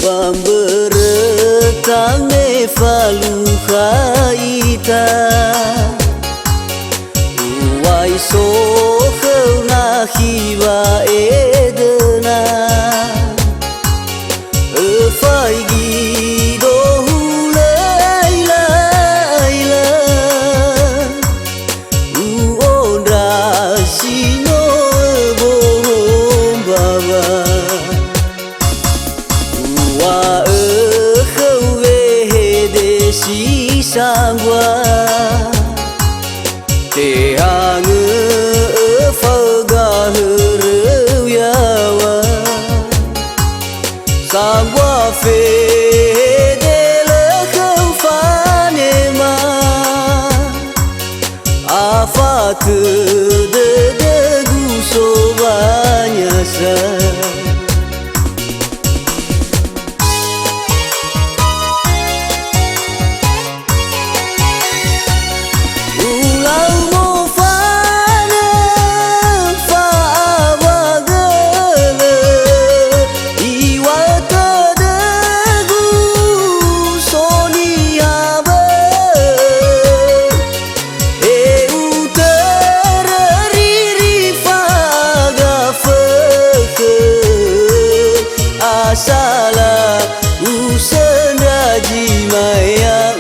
Bamberetang me falu khaita Uai so kheu na khiwa edena Fai gi do hulai lai la Uondra sino bom baba Wa kheu ve de si sangwa Te hang faga hru yawa Sangwa fe de le kheu fane ma Afat de guso banyasa Salah usen raji maya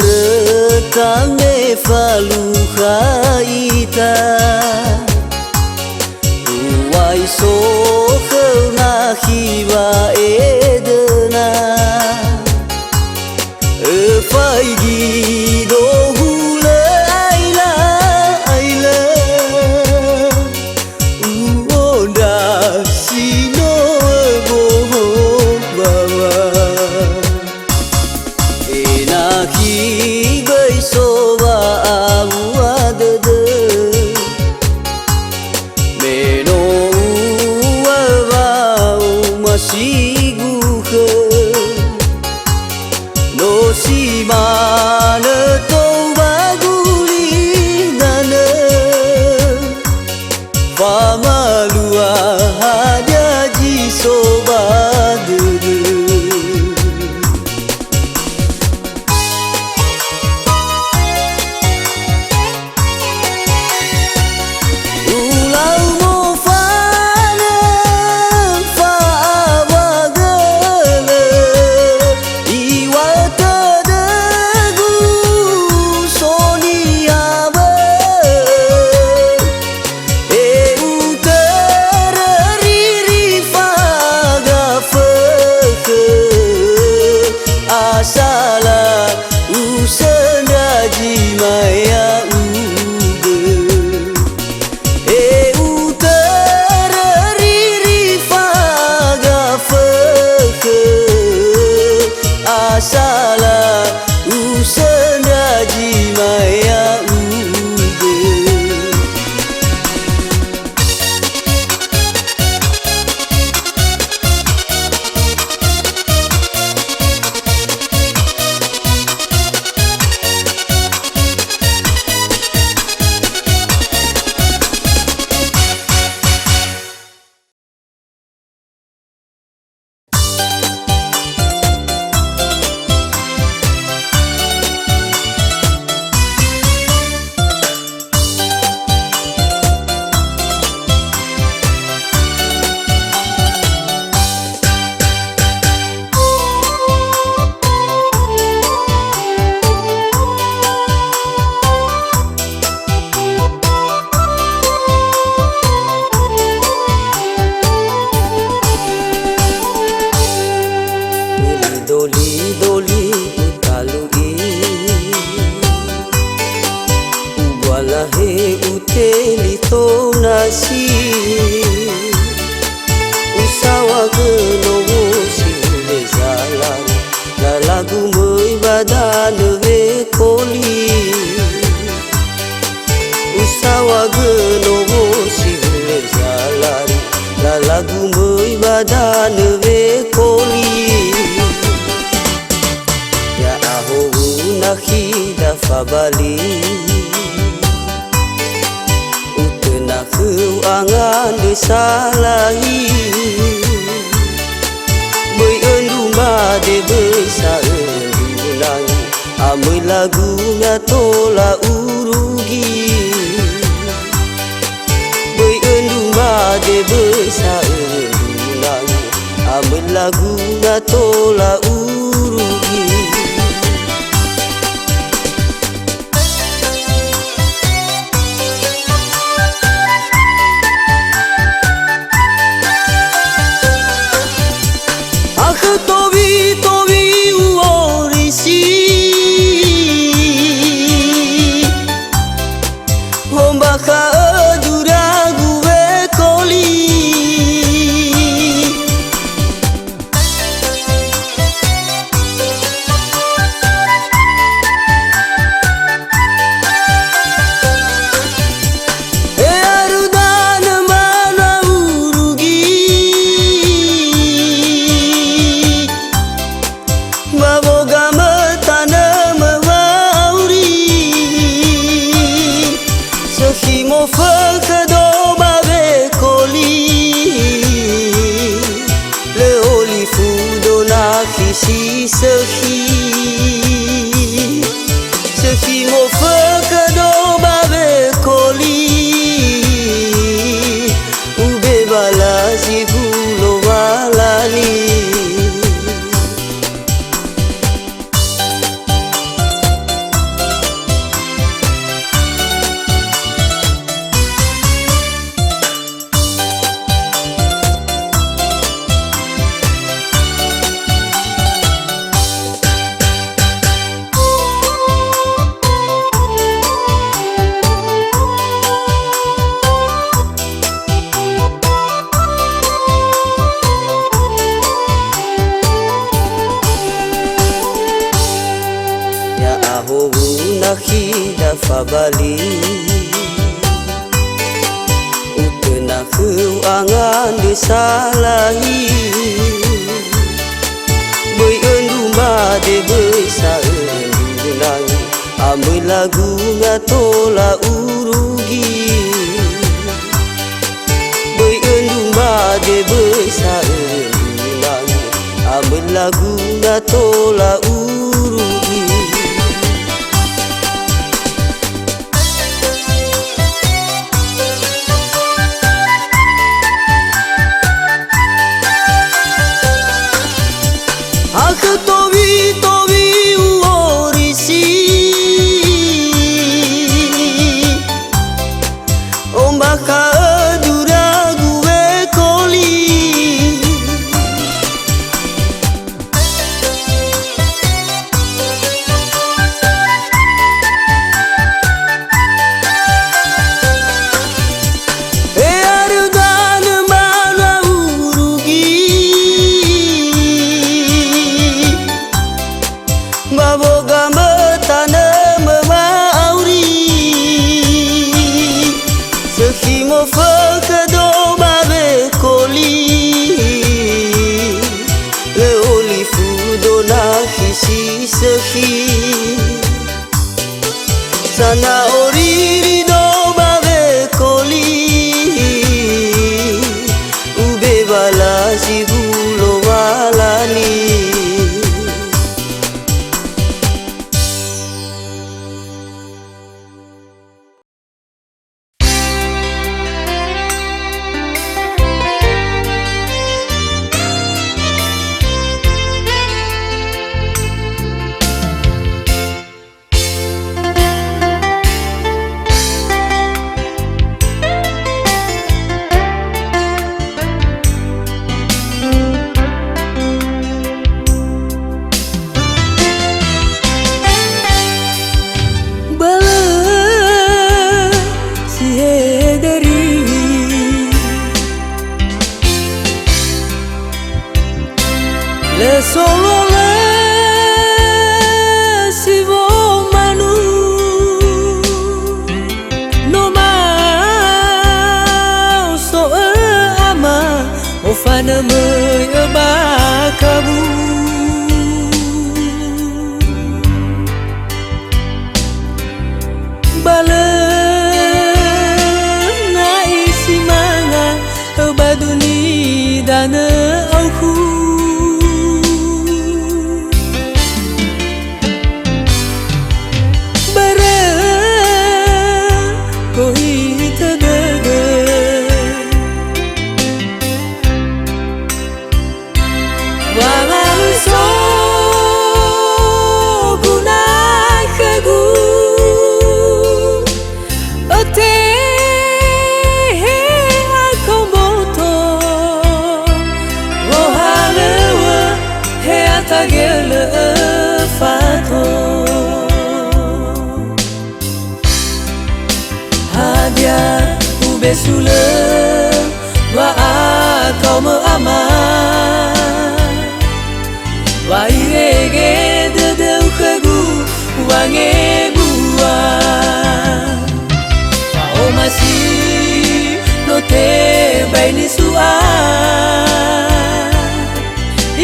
Bamberetang me falu khaita Uai so kheu na khiwa edena Fai gi do hulai lai la Uondra sino bom baba Ki gai soba aguad de Meno uavau masigu ke No si mana tau baguli nana Famalua hanya ji soba de kasih usawa genowo sile jalan la lagu mới badan ve koli usawa genowo sile jalan la lagu mới badan ve koli ya aho nakida fabali angan disalahi bơi ơn đu ba để bơi sa ơn đu nang amoi lagunya tola urugi bơi ơn đu ba để bơi sa ơn đu nang amoi lagunya tola urugi. Tobi uorisi hombaka dura gue koli arudan mana urugi baboga matana mawauri sehimo fakado babe koli leoli fudo na kisi sehimo fakado babe koli ube balazi gulo walani. Nakida fabali utena angan disalahi bơi ơn dumba de bơi sa ơn dunang amoi lagunya tola urugi bơi ơn dumba de bơi sa ơn dunang amoi lagunya tola urugi. Tobi uorisi ombaka dura gue koli arudan mana urugi baboga matana mawauri sehimo fakado babe koli leoli fudo na kisi sana oriri do babe koli ube balazi gulo walani. solo le si vo manu no ma so ama o fana mời ở ba kabu bala na isi manga ở ba duni dana au khu Besule wa kau me ama wa irege de deu khegu wa nge bua o masi no te bai ni sua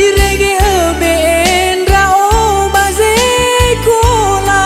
irege ben ra o baze kola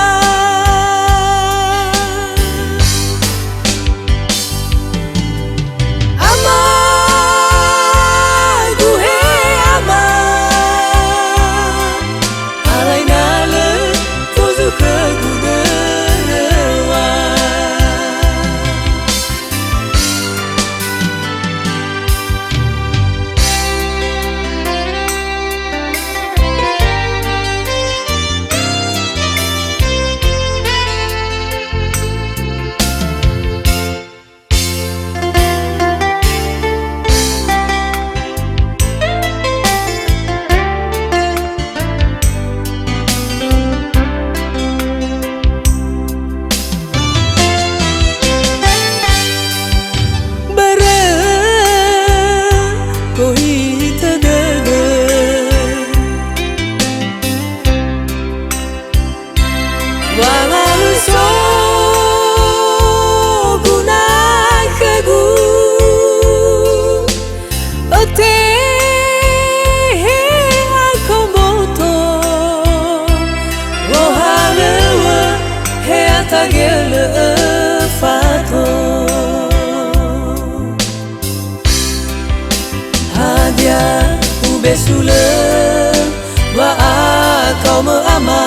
Besule wa kau me ama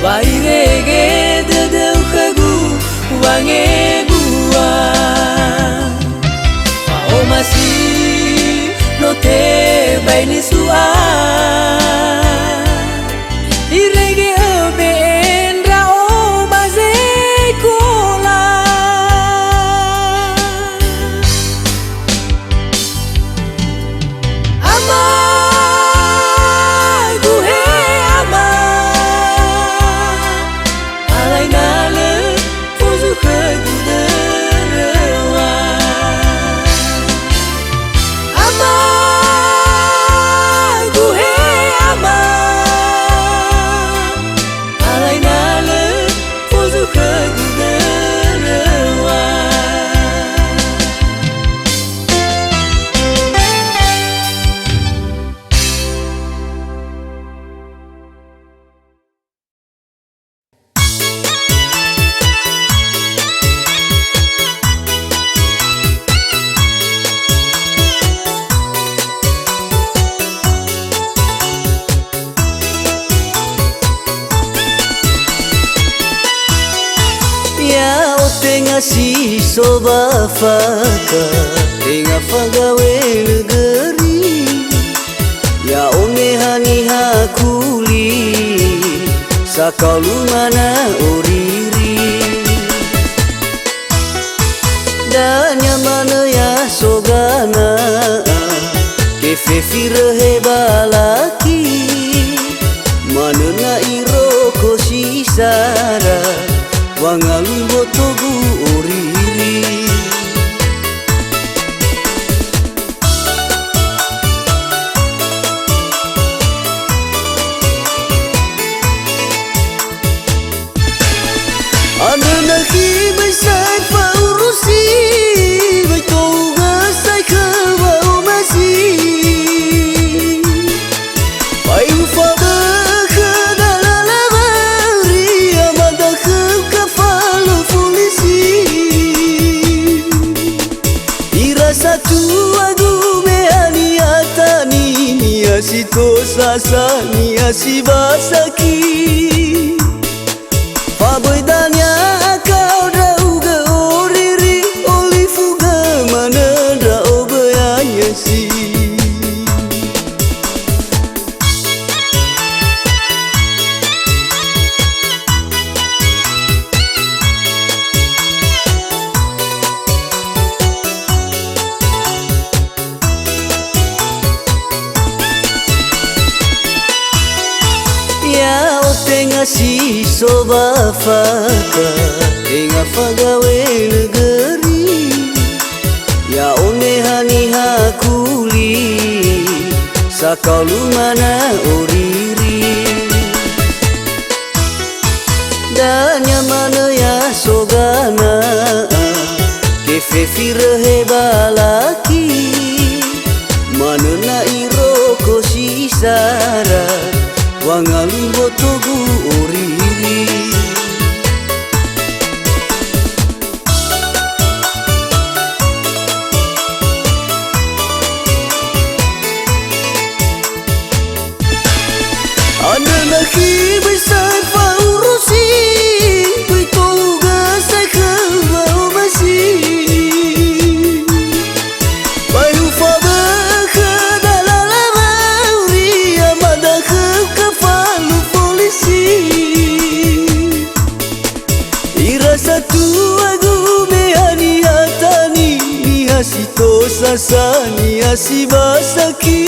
wa irege de deu khegu wa nge bua o masi no te bai ni sua irege ben ra o baze kola Si soba faka tenga fagawe negeri ya one hani hakuli sakalu mana oriri danya mana ya sogana kefe firehe balaki mana na iroko sisara wangalu botogu oriri satu lagu meani atani niasi tosasa niasi basaki Paboidanya kau dauga oriri olifuga mana da obayanya si Ya otenga si soba faka Enga fagawe negeri Ya onehani hakuli Sakau lumana oriri Danya mana ya sogana Kefe firehe balaki Mana na iroko sisara Wangalu botogu oriri Ada lagi besar paurusi Bitoga saya kebau masih Bayu fabaka dalala mauri Amada kepalu polisi Ira satu lagu meani hatani Niasi tosasa niasi basaki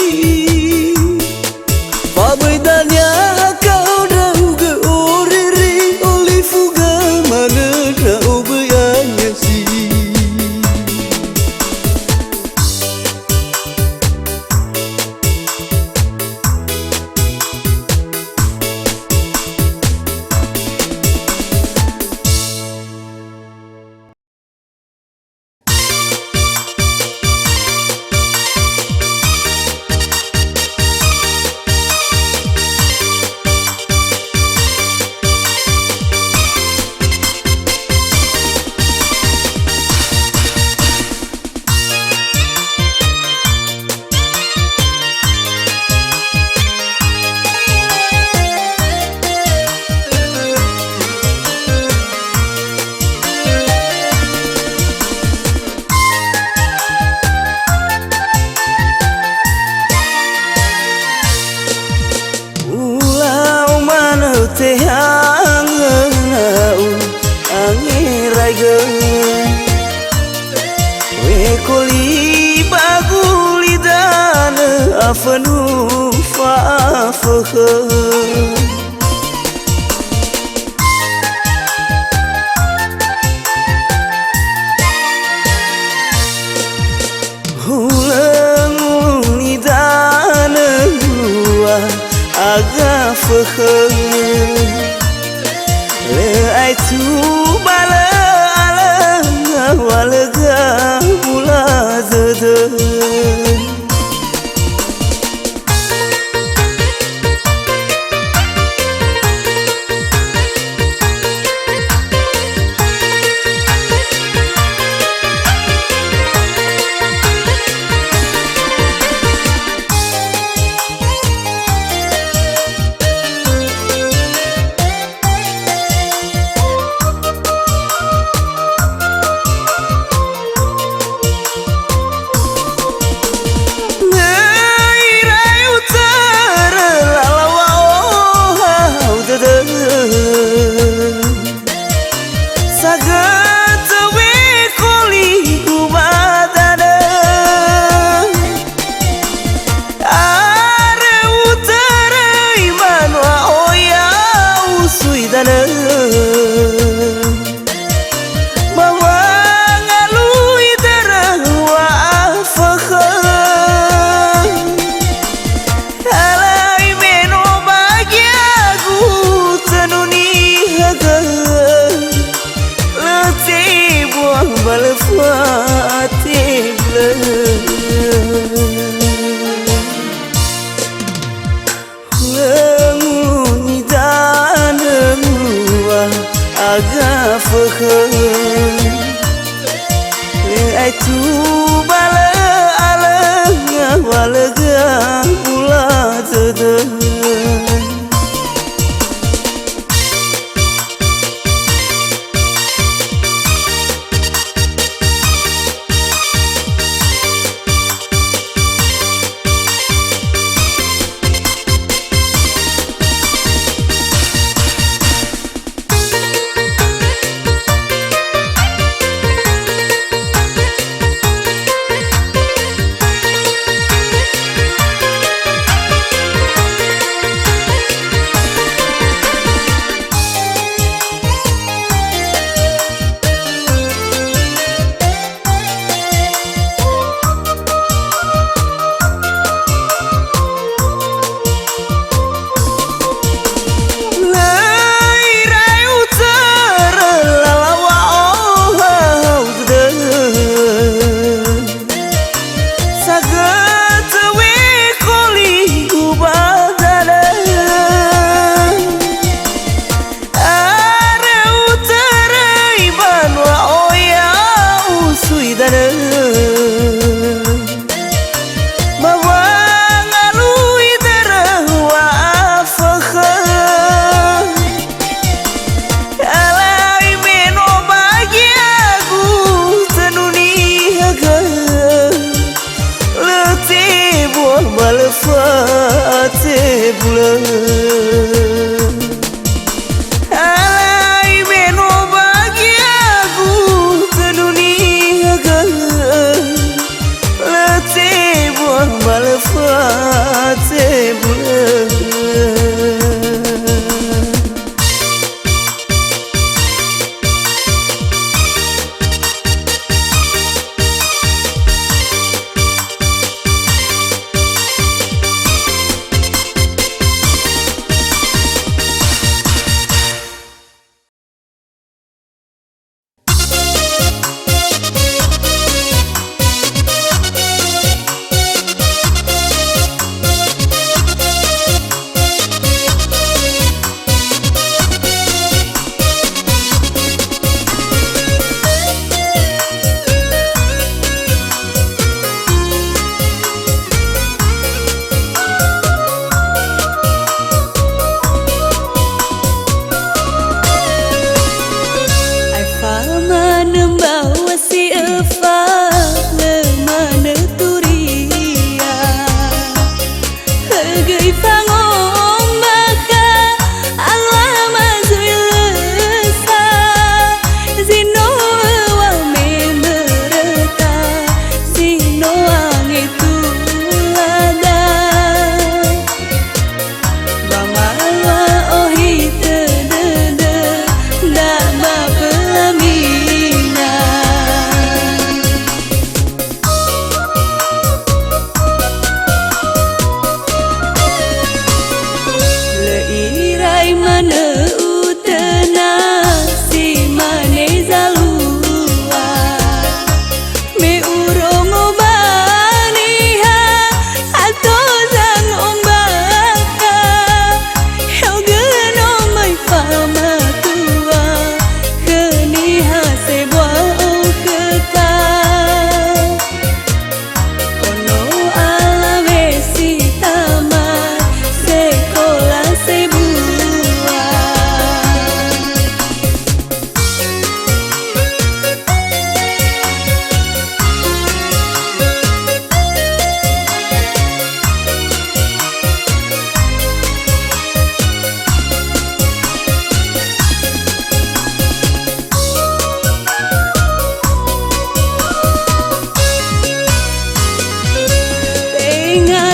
Paboidanya kau dauga oriri olifuga mana da obayanya si Tehang angiraga we koli baguli dana afanu faafah hulang nidana agafah le ai tu bala ala walaga mula zada agafah ai tu bala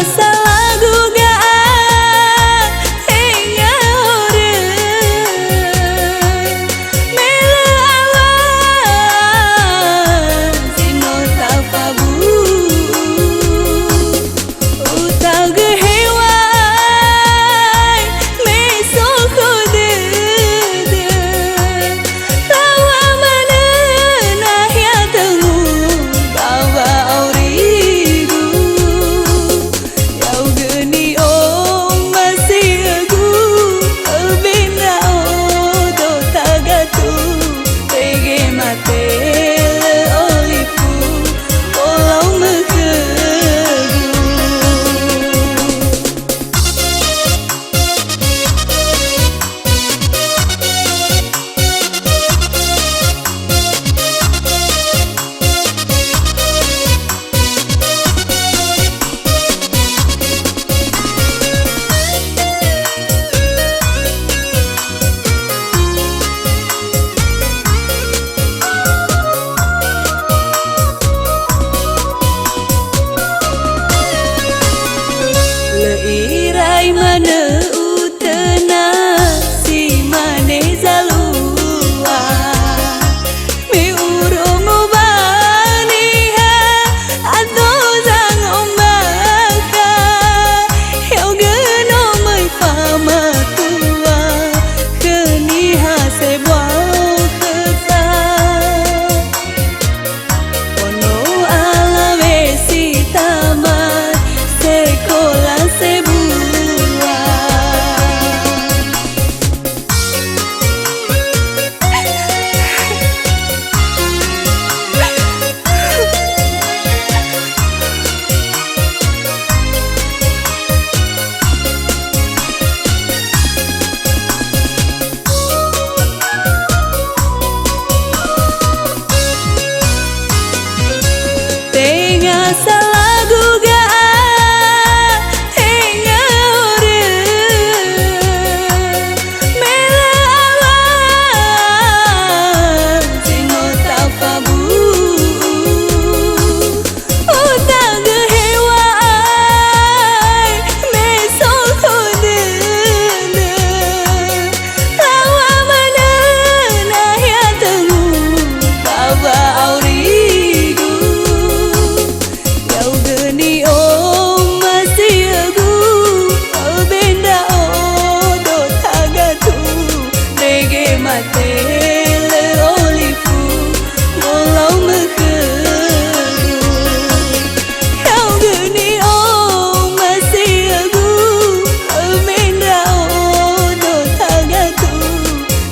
salah dugaan hingga orang mela awan sino tafabu utang gehewai mesok kudede lawa mana nah ya tengu bawa aurigu yau geni om masih aku albina do tagatu tege mate olipu olau mekegu leirai mana utena si mane zalua mi urung ubaniha atau zang ombaka yau geno mai fama tua keniha sebuah keta ono alawe si taman sekolah sebulan tengah salah dugaan hingga orang mela awan sino tafabu utang gehewai mesok kudede lawa mana nah ya tengu bawa aurigu yau geni om masih aku albenda do tagatu nege mate le olifu olau mekegu yau geni om masih aku albenda do tagatu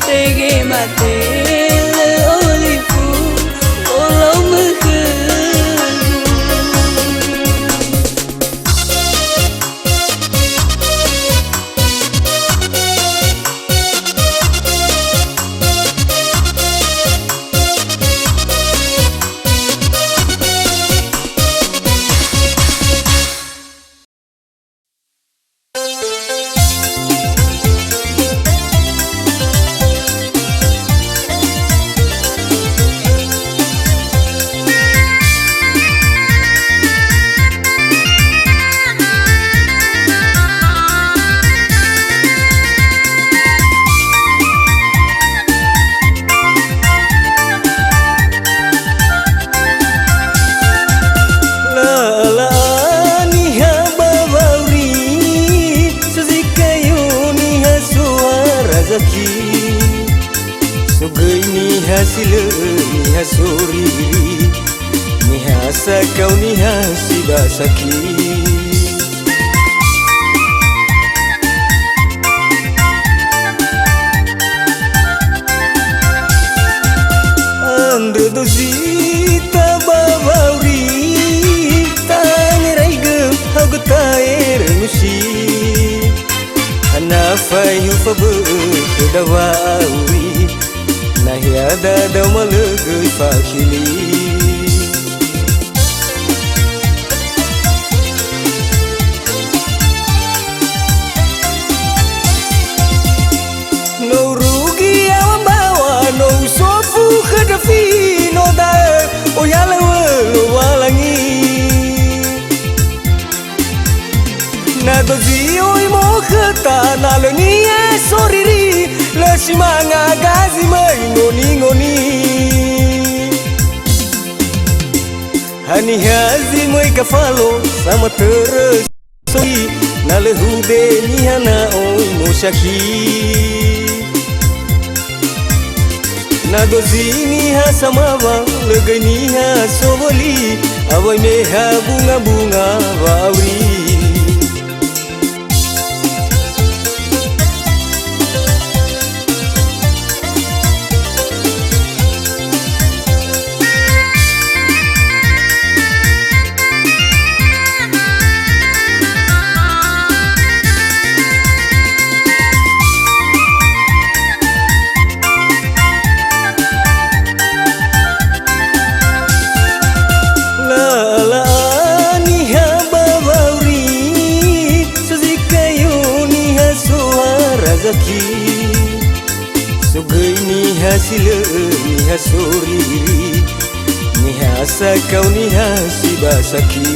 nege mate le olifu olau mekegu Sugoi niha sile niha suri niha sakau niha sibasaki Ande dozita babauri tangerai ge hagutaer musi Hanafai hufabu kedawauri Nahiada damalagay fakili No rugi awam bawa no sofu khadafi no da oyala walangi kheta na le nia soriri le simanga gazi mai ngoni hani hazi mai kafalo sama terus soi na le hude ni hana oi no shaki na dozini ha samawa le gani ha soboli awai me ha bunga wawi Sugai ni hasile ni hasoriri ni hasa kau ni hasibasaki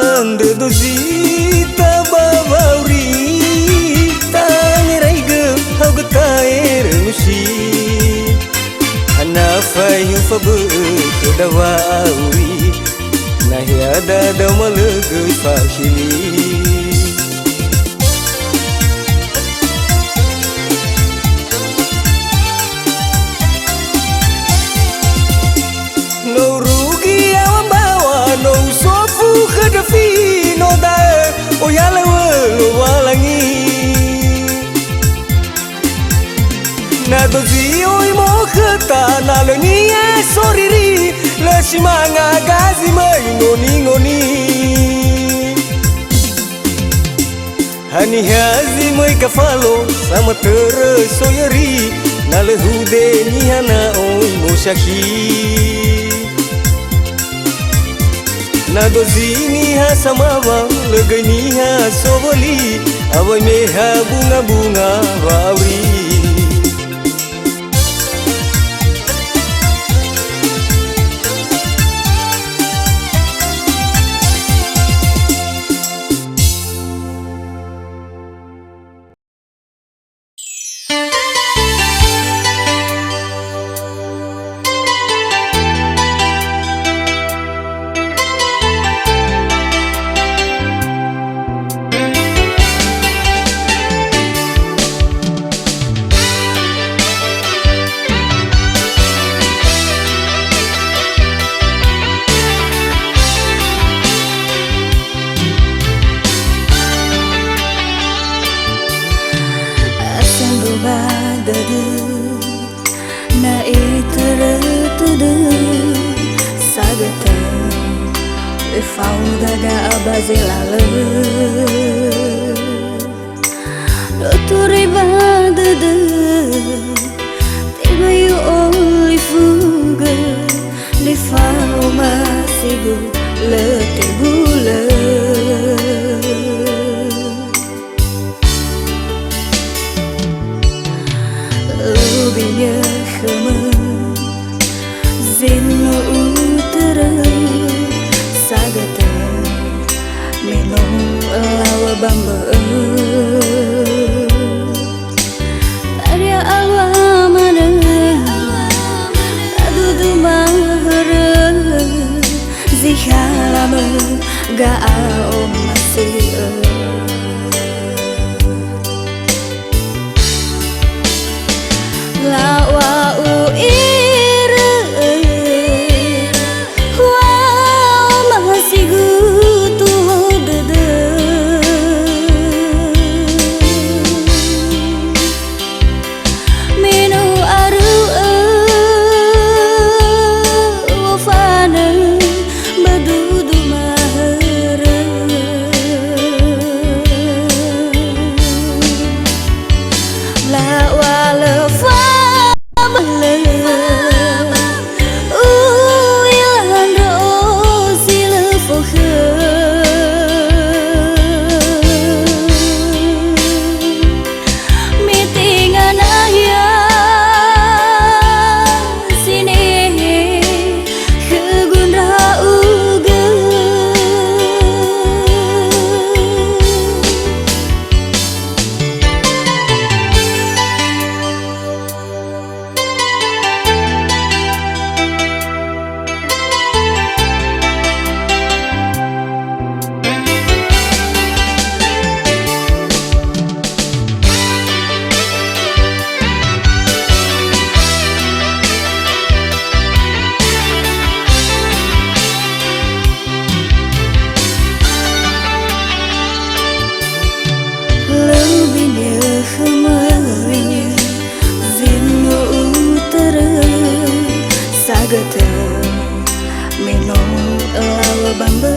ande dozita babauri tangerai ge hau getair nusi hanafai fabe kedawauri nahiada damalega fashili no rugi awambawa no sofu khadafi no da oyala lo walangi na dozi oi mo khata na le nia soriri le simanga gazi mai ngoni hani hazi mai kafalo sama terus soyari na le hude ni hana oi mo shaki na dozini ha samawa le gani ha soboli awai me ha bunga wawi na itertudu sagata e fauda da abazilale dotore badade tebayu olifuga le fauma sigu le tebula Lubinya khama zino utara sagata meno lawa bamba Arya alwa mana adudu mahara zikhalama ga om masih la wa u ira wa mahasigu tu dada meno aru wa fana badudu mahara gete meno lawa bambe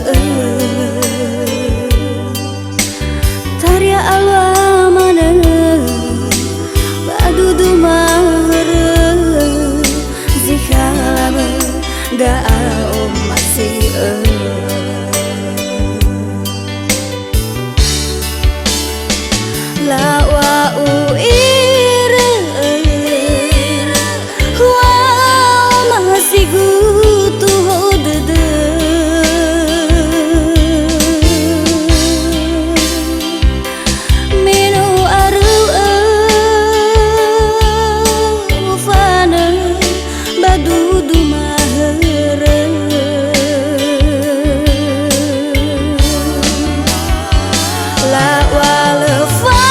Tarya alwa mana badudu mahre Zikhalame ga om masih La wa u ire wa masih gutu hodede Meno aru fana badudu mahre La wa lefa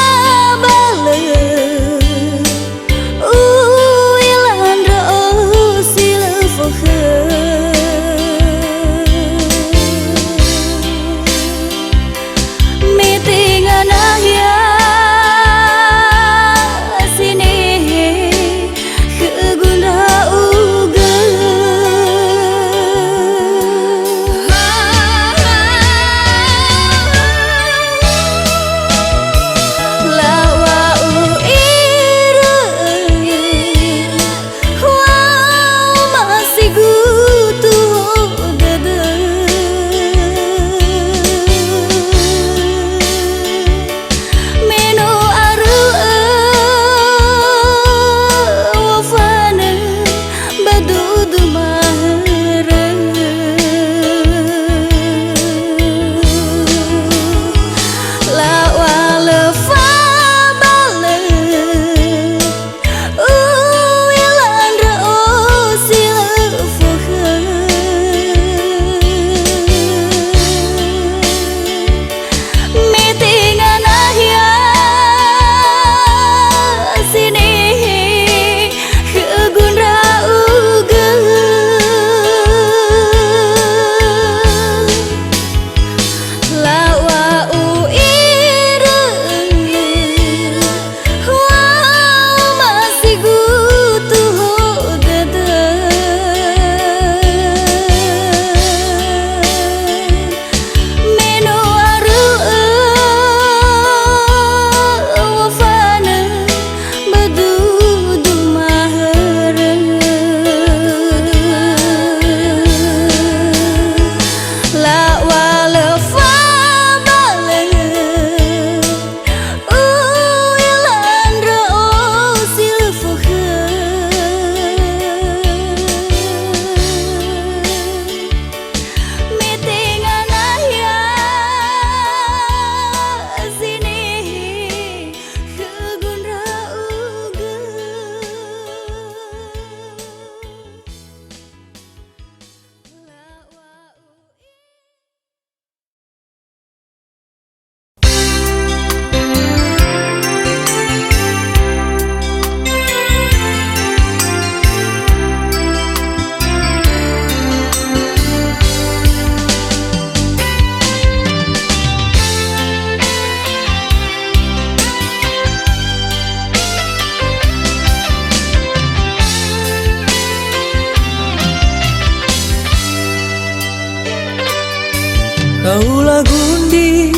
Kaulah gundi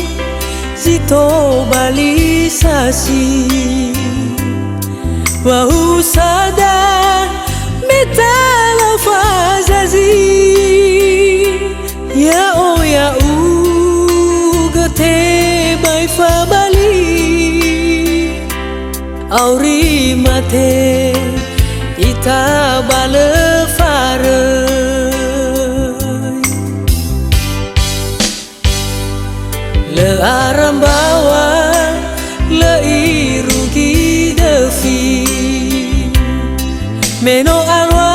zito balisasi Wahu sada metala fazazi Ya o ya u gete bai fa bali Auri mate ita bale fare Le aram bawa le irugi defi Meno alwa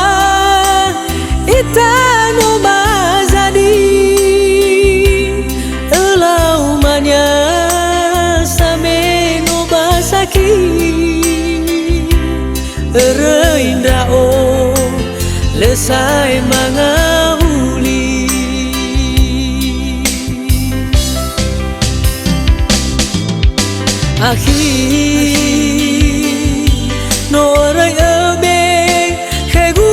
itano bazadi Elau manya sameno basaki Ereinda o lesai mangahuli Akhir norai ebe khegu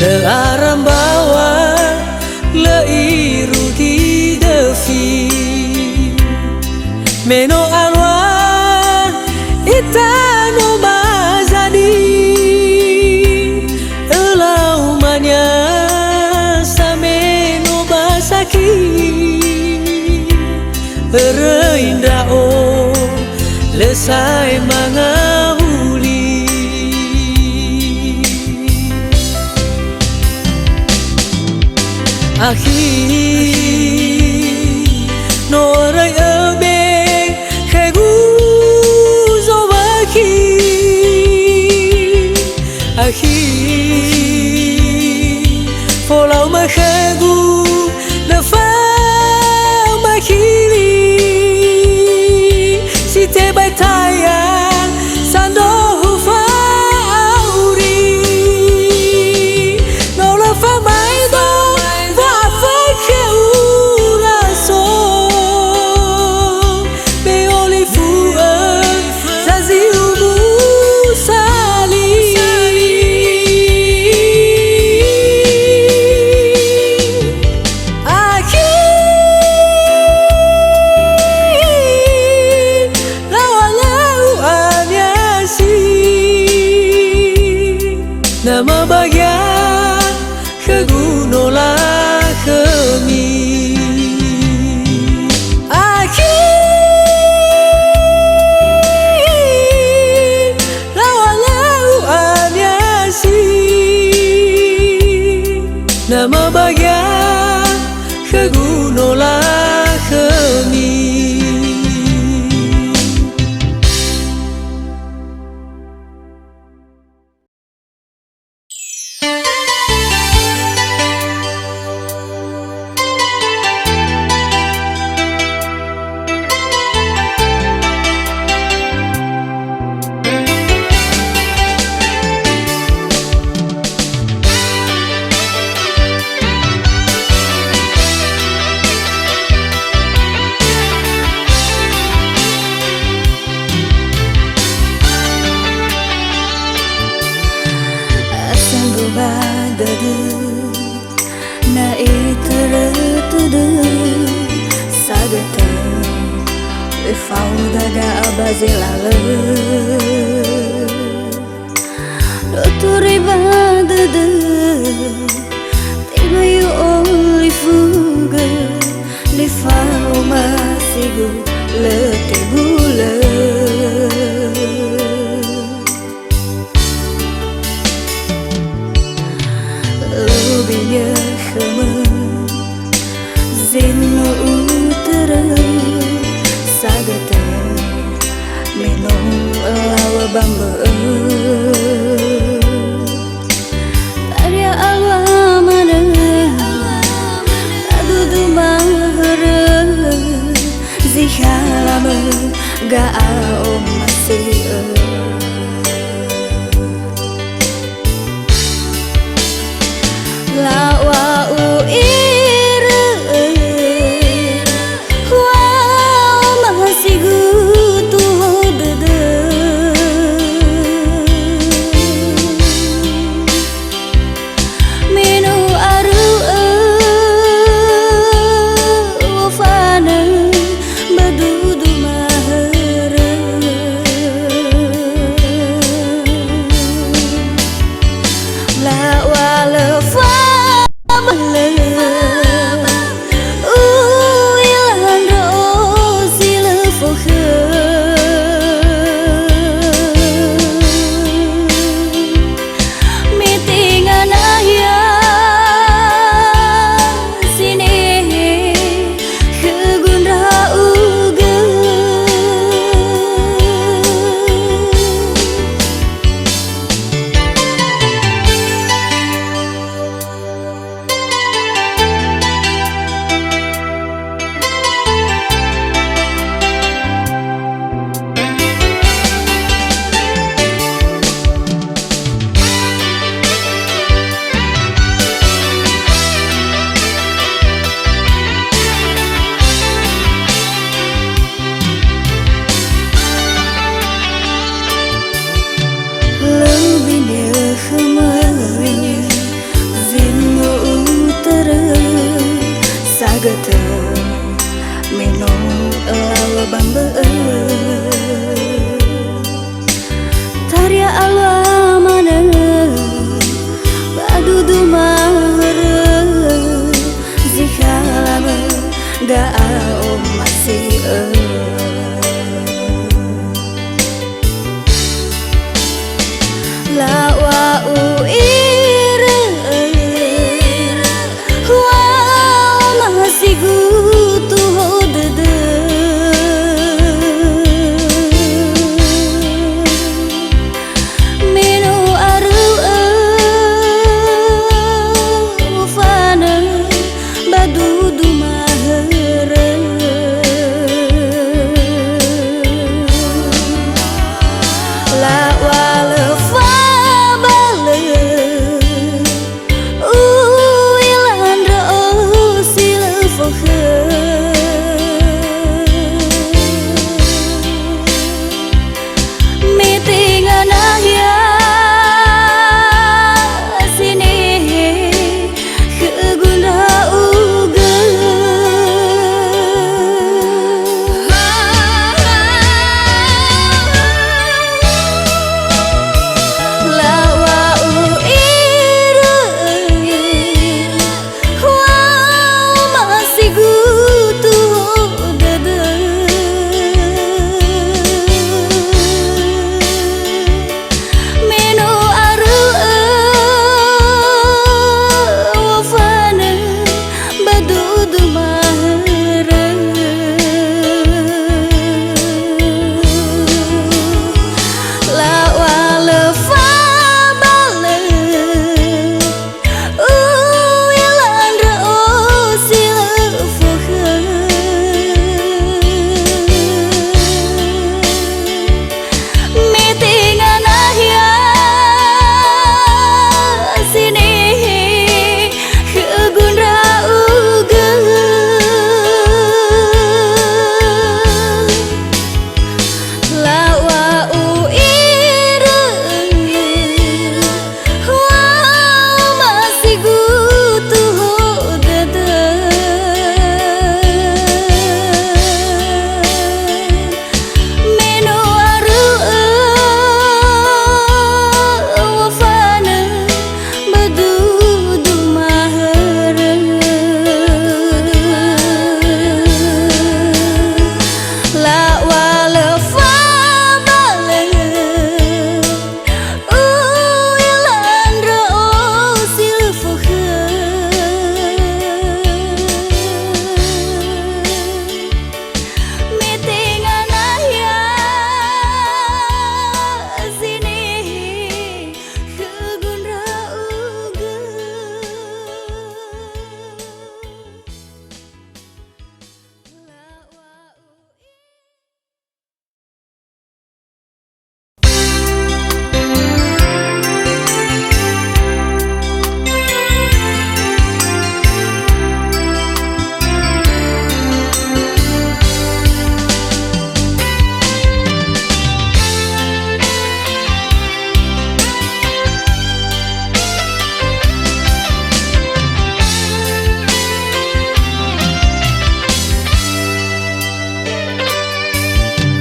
le aram bawa le iru di defi meno alwan itano mazadi elau manya sameno basaki reinda o lesai mangahuli akhir norai ebe khegu zovaki akhir folau makhegu lefa makhili si te bai tayang sando hufauri no la fa mai do va fa che ura so be oli fu zazi ubu sali nama bagya kegunola kemi akhir lawalau anyasi nama bagya kegunola kemi na itertudu sagata fauda da abazilale doturi badada tibayu oli fuga li fau masigu le tegula Lubinya khama zinu utara sagata meno lawa bamba Arya alamana adudu mahara zikhalama ga'ao masih la wa u ira wa mahasigu tu hodada menu aru wa fana badudu mahara gete meno lawa bambe tarya alwa mana badudu mahre zikhalama da om masih la wa uire wa masih gutu hodede meno aru ufana badudu mahre la wa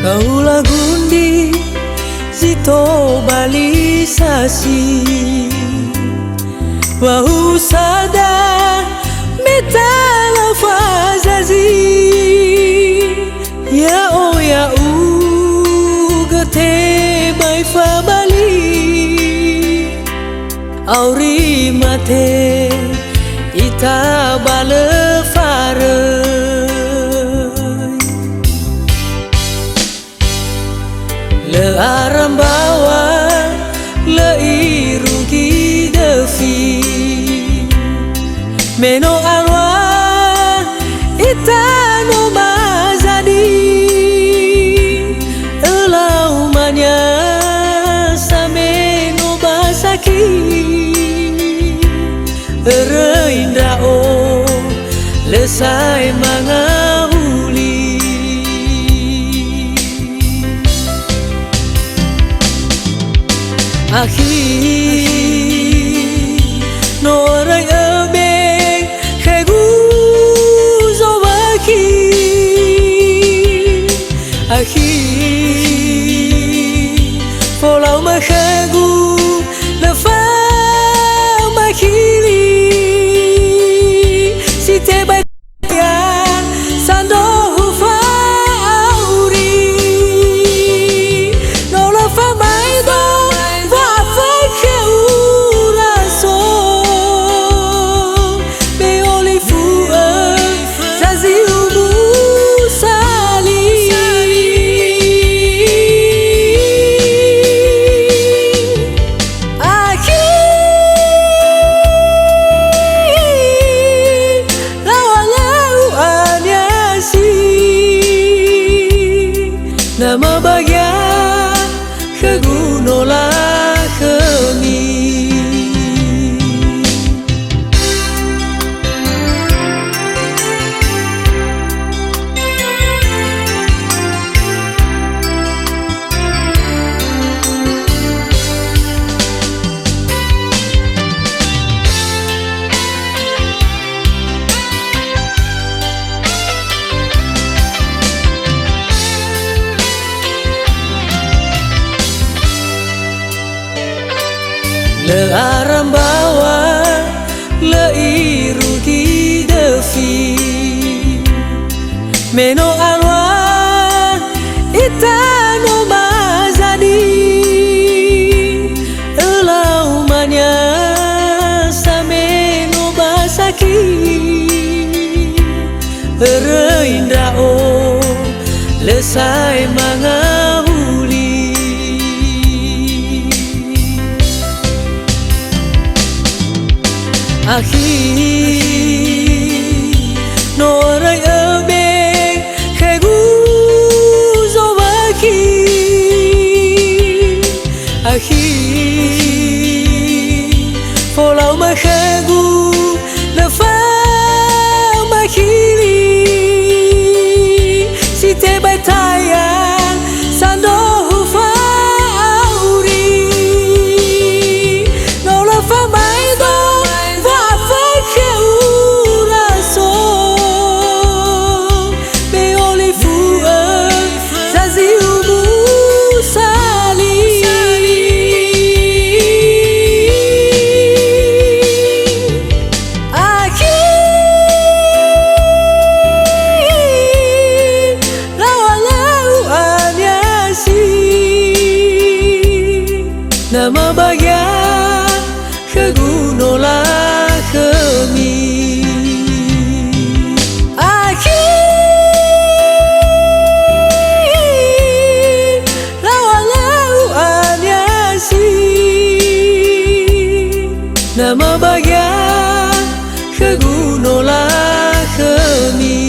Kaulah gundi Zito balisasi Wahu sada Metala fazazi Ya o ya u Gete bai fa bali Auri mate Ita bale fare Le aram bawa le irugi defi meno alwa itano mazadi elau manya sameno basaki ereinda o lesai mangahuli akhir norai ebeng khegu le aram bawa le irugi defi meno alwa itano mazadi elau manya sameno basaki Reinda o lesai mangahuli Akhir norai ebeng khegu zovaki Akhir folau makhegu lefa makhili te bai tayang sando hufa auri no la fa mai do va fa che ura so be oli fu zazi ubu sali nama bagya kegunola kemi akhir lawalau anyasi nama bagya kegunola kemi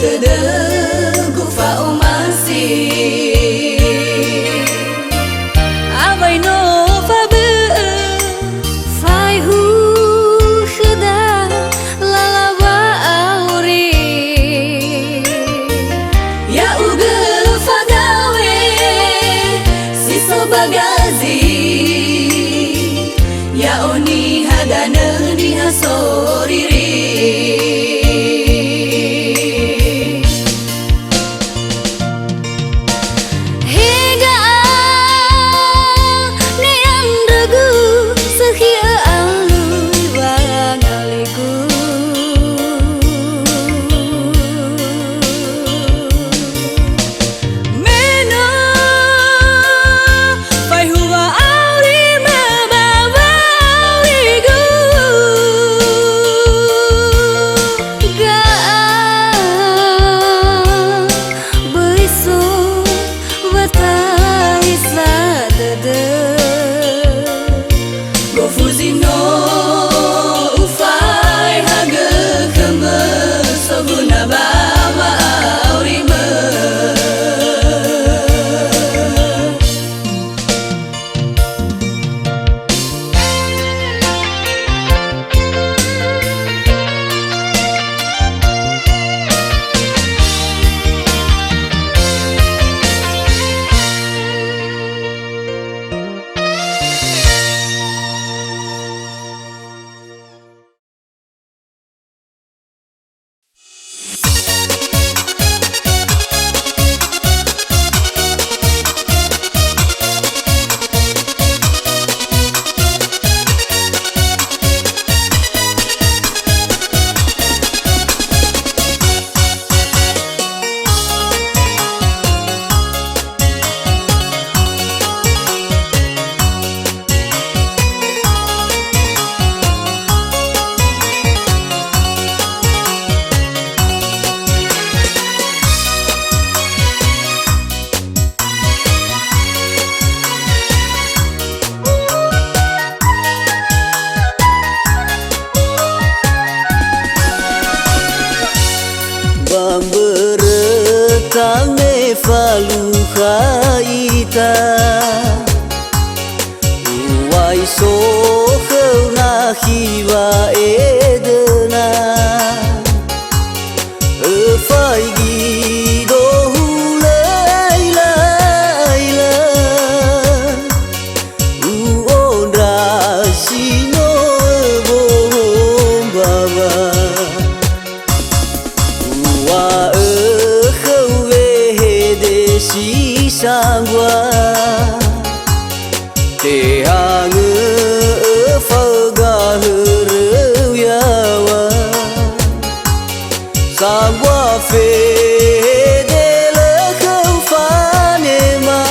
tedegu fa masih abai no fa be fai hu khda lalawa auri ya ugel fa gawe si sobagazi ya oni hadana ni hasoriri Kame falu khaita Uwai so kheu na hiwa edena Fai gi do hulai lai la Uondra sino bohong baba si sangwa te hang fa ga ru yawa sangwa fe de le khau fa ne ma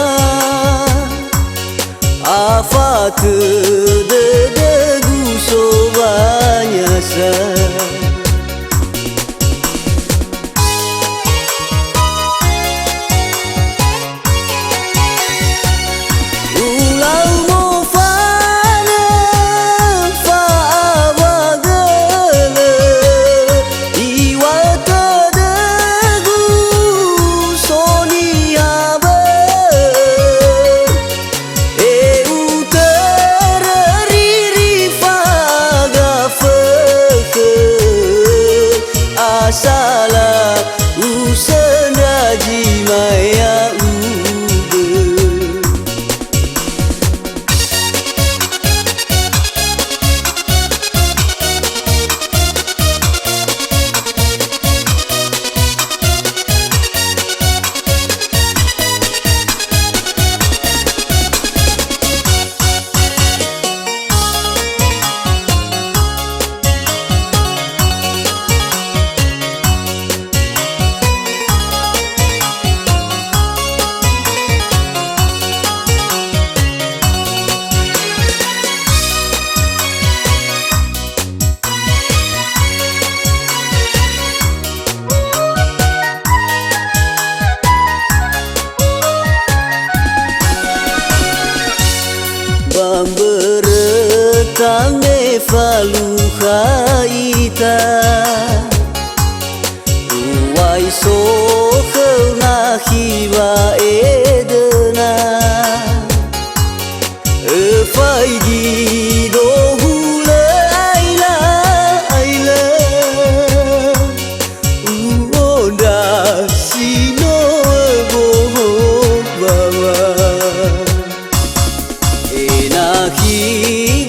afat de gu so banya sa Salah usen raji maya Kame falu khaita Uwai bai so khâu na khi ba edna phai gi do hula aila uoda sino go baba ena khi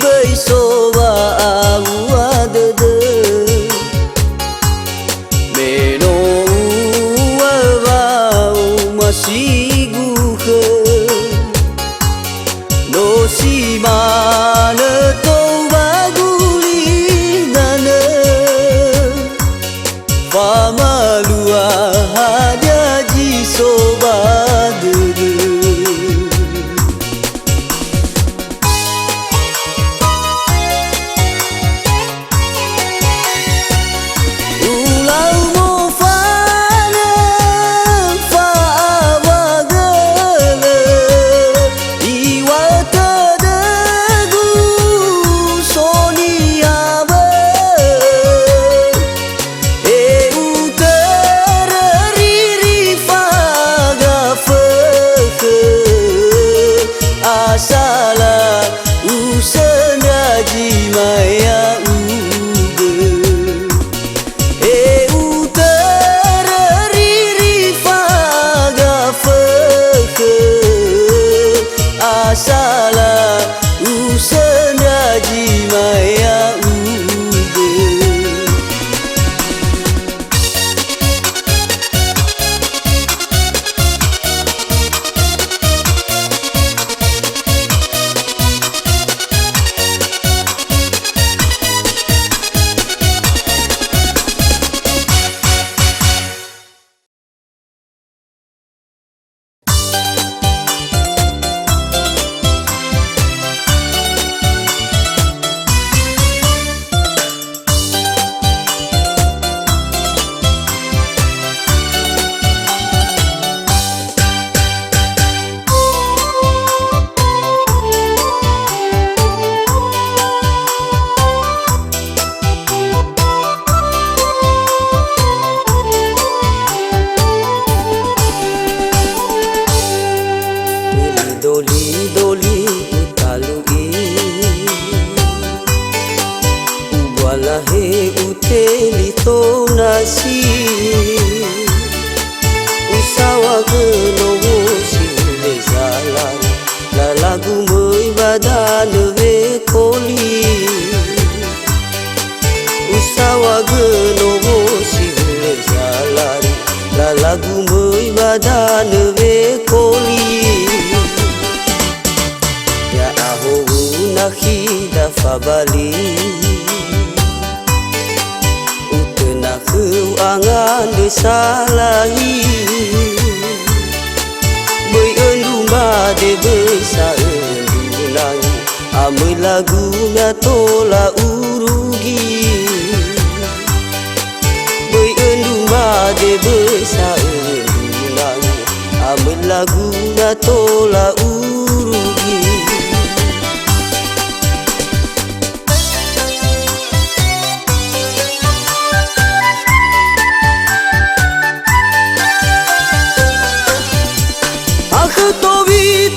bai so ba awa de meno wa masigu khe no si mana to baguli nana fama lua haja ji so badu ulau mo fana fa wagale iwata dagu sonia ba e utara riri faga fakhe asala usana ji maya asala usana ji maya doli doli utalui ubala he uteli to nasi usawa genowo sile zalan la lagu moi badan ve koli usawa genowo sile zalan la lagu moi badan ve koli nakhi fabali utena kheu angan de salahi bơi ơn lumba de bơi sa lang amoi lagu na tola urugi bơi ơn lumba de bơi sa lang amoi lagu na tola urugi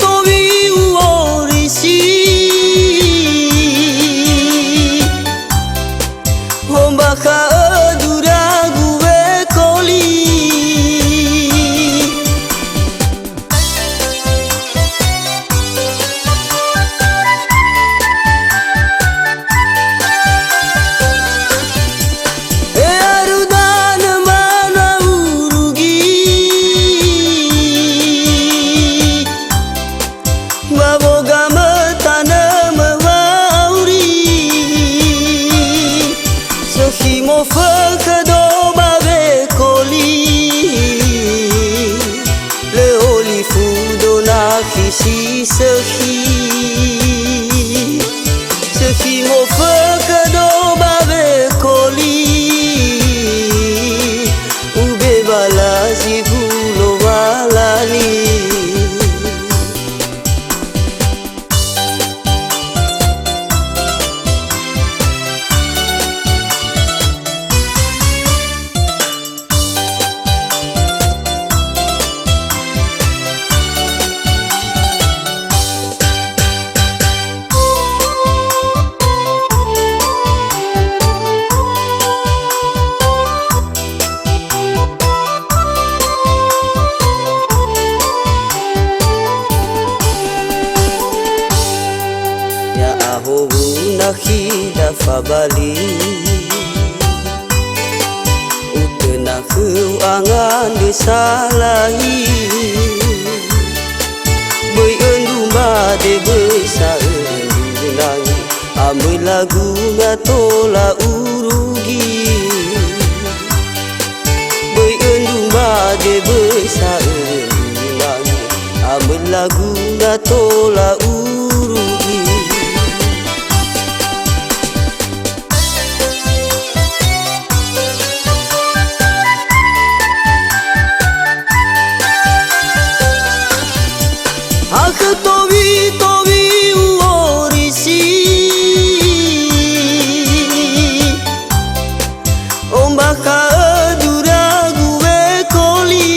tobi uorisi hombaka duragu ve koli si sehi mo fakado babe koli ube bala si gulo balani kabali utena keuangan desalahi beuy endu bade besar nangi ameu lagu ngatola urugi beuy endu bade besar nangi ameu lagu ngatola urugi. Aku towi uorisi ombak kaedura gue koli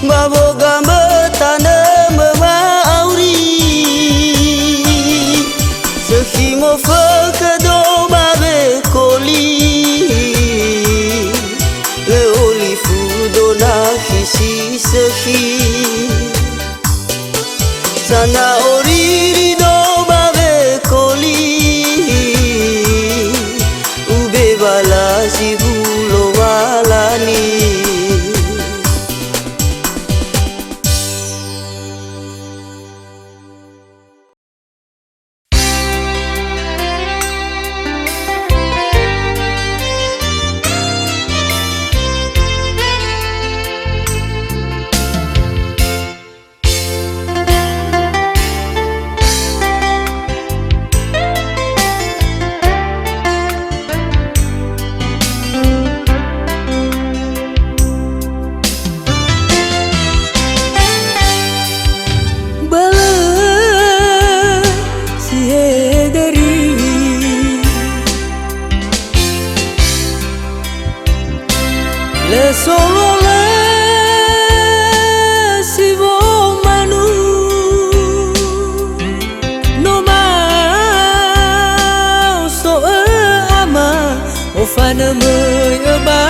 baboga betana memauri sekimo fakado babe koli le olifu dona kisi sekhi sana oriri do babe koli ube bala si bulo walani. Le solo le si vo manu no ma so ama o fana me ba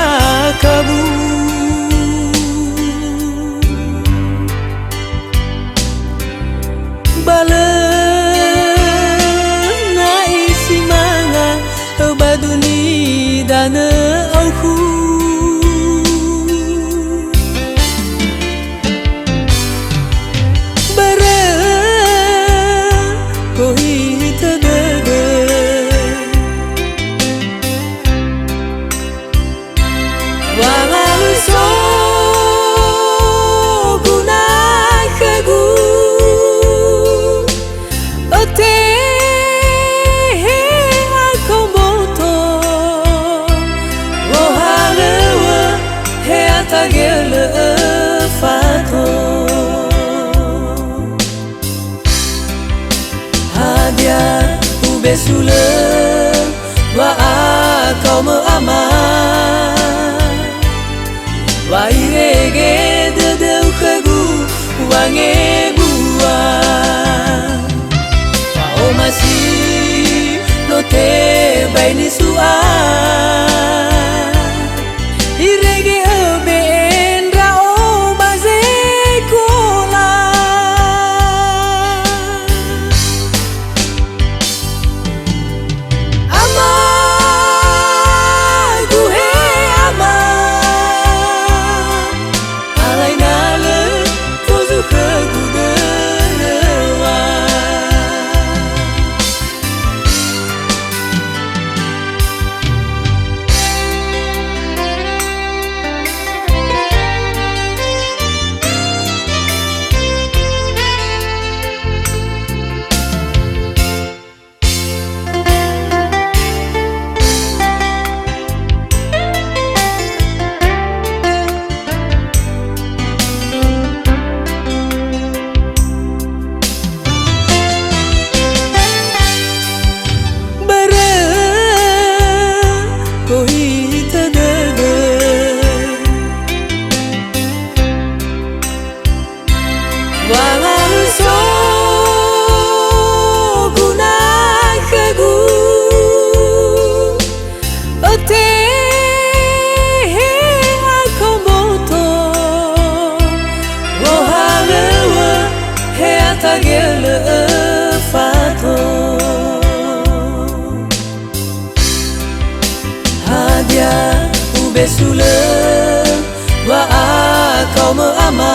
kabu bale na isi manga baduni dana aku besule wa kau me ama wa irege de deu khegu wa nge bua wa o masi no te bai ni sua irege ben ra o baze kola te ako moto o halewa he atagele fato hadia ubesule wa akau ama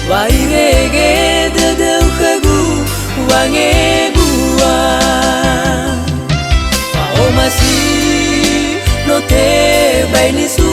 wa irege de khegu wa nge bua masih no te bai ni su